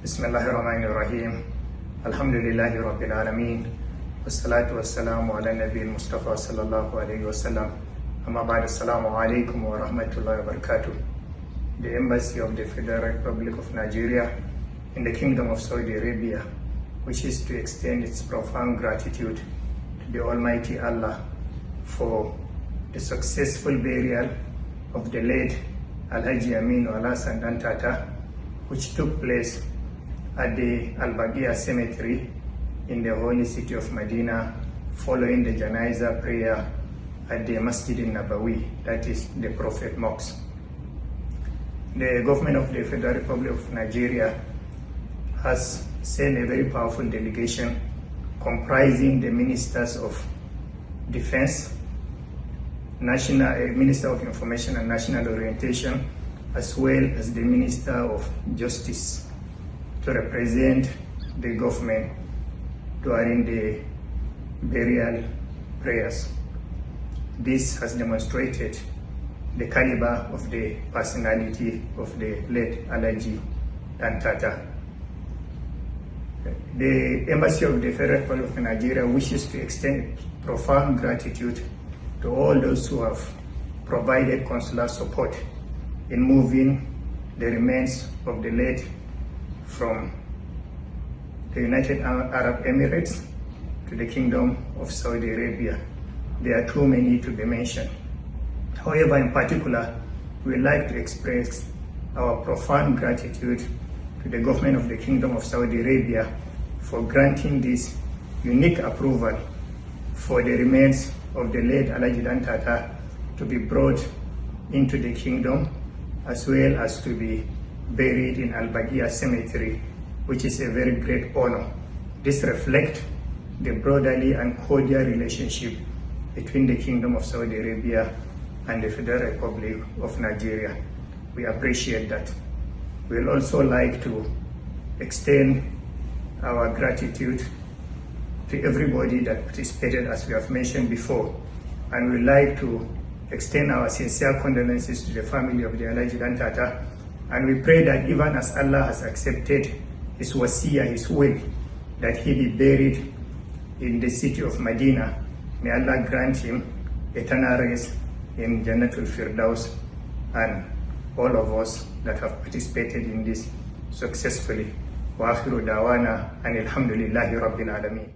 Bismillahirrahmanirrahim. Alhamdulillahi Rabbil Alameen. Wassalatu wassalamu ala Nabi Mustafa sallallahu alayhi wasallam. Amma ba'd, assalamu alaikum wa rahmatullahi wa barakatuh. The Embassy of the Federal Republic of Nigeria in the Kingdom of Saudi Arabia wishes to extend its profound gratitude to the Almighty Allah for the successful burial of the late Alhaji Aminu Alhassan Dantata, which took place at the Al-Baqiya Cemetery in the holy city of Medina following the Janaiza prayer at the Masjid al-Nabawi, that is the Prophet Mosque. The government of the Federal Republic of Nigeria has sent a very powerful delegation comprising the Ministers of Defense, Minister of Information and National Orientation, as well as the Minister of Justice, to represent the government during the burial prayers. This has demonstrated the caliber of the personality of the late Alhaji Dantata. The Embassy of the Federal Republic of Nigeria wishes to extend profound gratitude to all those who have provided consular support in moving the remains of the late from the United Arab Emirates to the Kingdom of Saudi Arabia. There are too many to be mentioned. However, in particular, we would like to express our profound gratitude to the government of the Kingdom of Saudi Arabia for granting this unique approval for the remains of the late Alhaji Dantata to be brought into the kingdom, as well as to be buried in Al-Baqiya Cemetery, which is a very great honor. This reflects the brotherly and cordial relationship between the Kingdom of Saudi Arabia and the Federal Republic of Nigeria. We appreciate that. We will also like to extend our gratitude to everybody that participated, as we have mentioned before, and we would like to extend our sincere condolences to the family of the Alhaji Dantata, and we pray that even as Allah has accepted his wasiyah, his will, that he be buried in the city of Medina, may Allah grant him eternal rest in Jannatul Firdaus, and all of us that have participated in this successfully. Wa akhiru dawana and alhamdulillahi rabbil alameen.